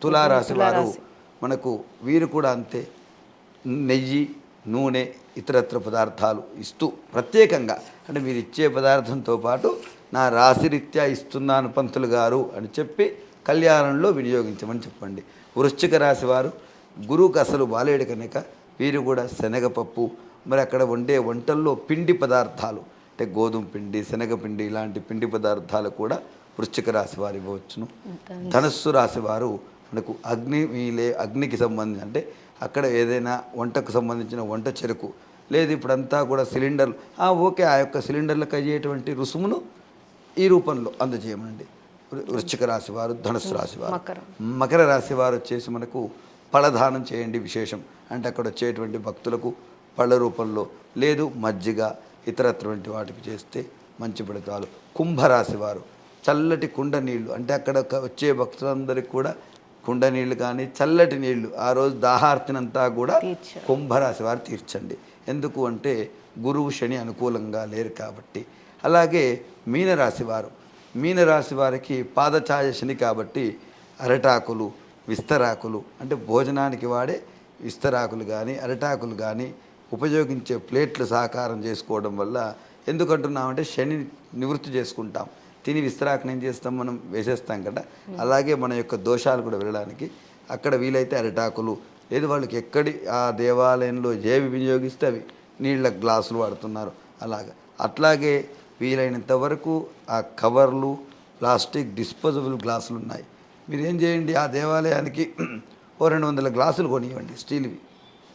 తులారాశి వారు తులారాశి. మనకు వీరు కూడా అంతే. నెయ్యి, నూనె, ఇతరత్ర పదార్థాలు ఇస్తూ ప్రత్యేకంగా అంటే మీరు ఇచ్చే పదార్థంతో పాటు నా రాశిరీత్యా ఇస్తున్నాను పంతులు గారు అని చెప్పి కళ్యాణంలో వినియోగించమని చెప్పండి. వృశ్చిక రాశి వారు గురువుకు అసలు బాలేడు కనుక వీరు కూడా శనగపప్పు, మరి అక్కడ వండే వంటల్లో పిండి పదార్థాలు అంటే గోధుమ పిండి, శనగపిండి ఇలాంటి పిండి పదార్థాలు కూడా వృశ్చిక రాశి వారు ఇవ్వవచ్చును. ధనస్సు రాశి వారు మనకు అగ్నికి సంబంధించి అంటే అక్కడ ఏదైనా వంటకు సంబంధించిన వంట చెరుకు లేదు ఇప్పుడంతా కూడా సిలిండర్లు ఓకే ఆ యొక్క సిలిండర్లకు అయ్యేటువంటి రుసుమును ఈ రూపంలో అందజేయమండి. వృశ్చిక రాశి వారు, ధనుస్సు రాశి వారు. మకర రాశి వారు వచ్చేసి మనకు పళ్ళదానం చేయండి విశేషం. అంటే అక్కడ వచ్చేటువంటి భక్తులకు పళ్ళ రూపంలో లేదు మజ్జిగ ఇతరటువంటి వాటికి చేస్తే మంచి ఫలితాలు. కుంభరాశి వారు చల్లటి కుండ నీళ్లు అంటే అక్కడ వచ్చే భక్తులందరికీ కూడా కుండ నీళ్లు కానీ చల్లటి నీళ్లు ఆ రోజు దాహార్తినంతా కూడా కుంభరాశి వారు తీర్చండి. ఎందుకు అంటే గురువు శని అనుకూలంగా లేరు కాబట్టి. అలాగే మీనరాశి వారు, మీనరాశి వారికి పాదఛాయ శని కాబట్టి అరటాకులు, విస్తరాకులు అంటే భోజనానికి వాడే విస్తరాకులు కానీ అరటాకులు కానీ ఉపయోగించే ప్లేట్లు సాకారం చేసుకోవడం వల్ల ఎందుకంటున్నామంటే శని నివృత్తి చేసుకుంటాం. తిని విస్తరాకుని ఏం చేస్తాం మనం వేసేస్తాం కదా, అలాగే మన యొక్క దోషాలు కూడా వెళ్ళడానికి అక్కడ వీలైతే అరిటాకులు లేదు వాళ్ళకి ఎక్కడి ఆ దేవాలయంలో ఏవి వినియోగిస్తే అవి నీళ్ళ గ్లాసులు వాడుతున్నారు అలాగా. అట్లాగే వీలైనంత వరకు ఆ కవర్లు, ప్లాస్టిక్ డిస్పోజబుల్ గ్లాసులు ఉన్నాయి. మీరు ఏం చేయండి ఆ దేవాలయానికి 200 గ్లాసులు కొనివ్వండి స్టీల్వి,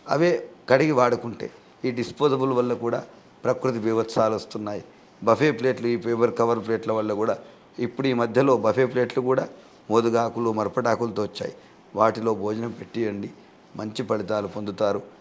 అవే కడిగి వాడుకుంటే. ఈ డిస్పోజబుల్ వల్ల కూడా ప్రకృతి బీభత్సాలు వస్తున్నాయి. బఫే ప్లేట్లు ఈ పేపర్ కవర్ ప్లేట్ల వల్ల కూడా ఇప్పుడు ఈ మధ్యలో బఫే ప్లేట్లు కూడా మోదుగాకులు మరపటాకులతో వచ్చాయి. వాటిలో భోజనం పెట్టియండి, మంచి ఫలితాలు పొందుతారు.